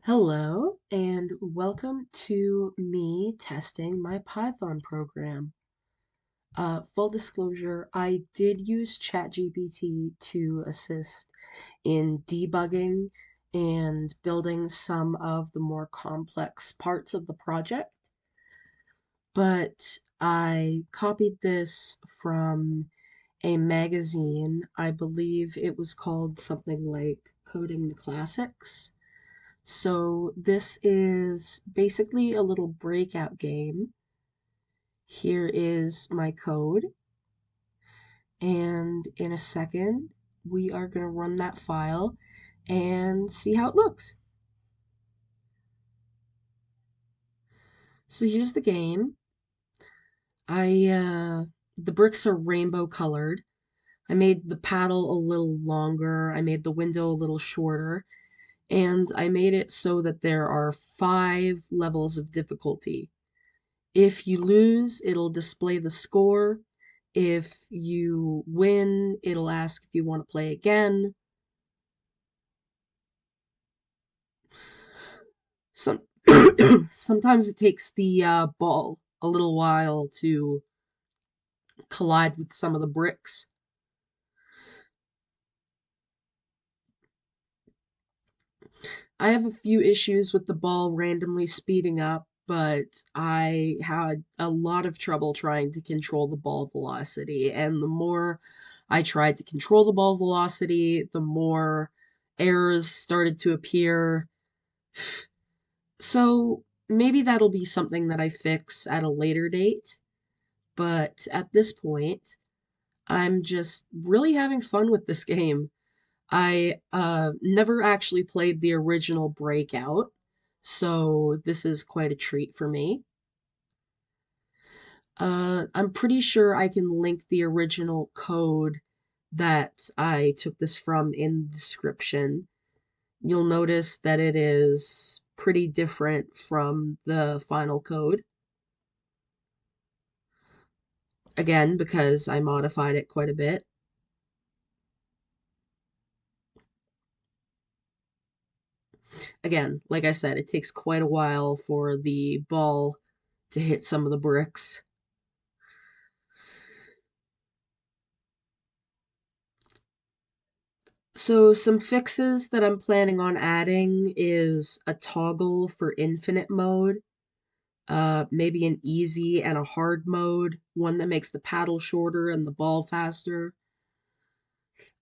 Hello, and welcome to me testing my Python program. Full disclosure, I did use chatgpt to assist in debugging and building some of the more complex parts of the project, but I copied this from a magazine. I believe it was called something like Coding the Classics. So this is basically a little breakout game. Here is my code, and in a second, we are going to run that file and see how it looks. So here's the game. The bricks are rainbow colored. I made the paddle a little longer. I made the window a little shorter, and I made it so that there are 5 levels of difficulty. If you lose, it'll display the score. If you win, it'll ask if you want to play again. Some Sometimes it takes the ball a little while to collide with some of the bricks. I have a few issues with the ball randomly speeding up, but I had a lot of trouble trying to control the ball velocity. And the more I tried to control the ball velocity, the more errors started to appear. So maybe that'll be something that I fix at a later date. But at this point, I'm just really having fun with this game. I never actually played the original Breakout, so this is quite a treat for me. I'm pretty sure I can link the original code that I took this from in the description. You'll notice that it is pretty different from the final code. Again, because I modified it quite a bit. Again, like I said, it takes quite a while for the ball to hit some of the bricks. So some fixes that I'm planning on adding is a toggle for infinite mode, maybe an easy and a hard mode, one that makes the paddle shorter and the ball faster.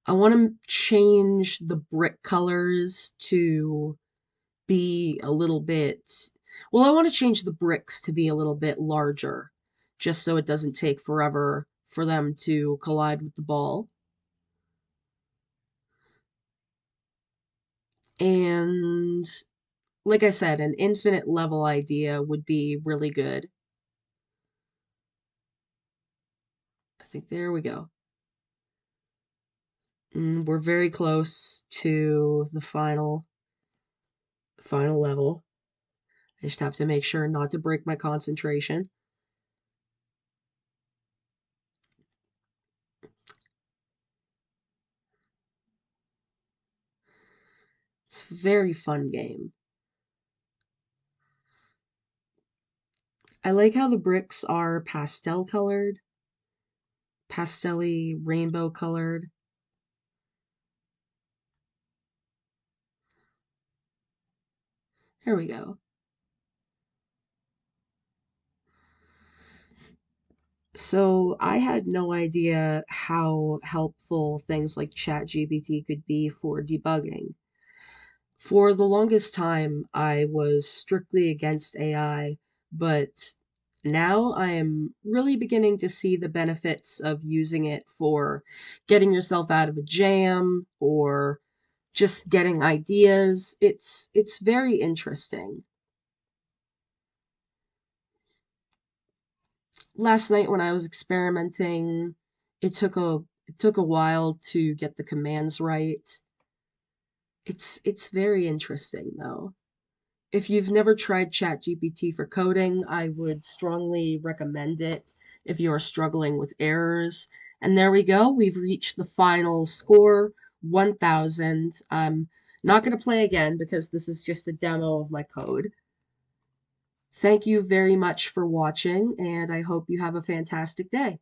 I want to change the brick colors to be a little bit, well, I want to change the bricks to be a little bit larger, just so it doesn't take forever for them to collide with the ball. And like I said, an infinite level idea would be really good. I think there we go. We're very close to the final level. I just have to make sure not to break my concentration. It's a very fun game. I like how the bricks are pastel colored, pastelly rainbow colored. Here we go. So I had no idea how helpful things like ChatGPT could be for debugging. For the longest time, I was strictly against AI, but now I am really beginning to see the benefits of using it for getting yourself out of a jam or just getting ideas. It's very interesting. Last night when I was experimenting, it took a while to get the commands right. It's very interesting though. If you've never tried ChatGPT for coding, I would strongly recommend it if you are struggling with errors. And there we go. We've reached the final score, 1000. I'm Not going to play again because this is just a demo of my code. Thank you very much for watching, and I hope you have a fantastic day.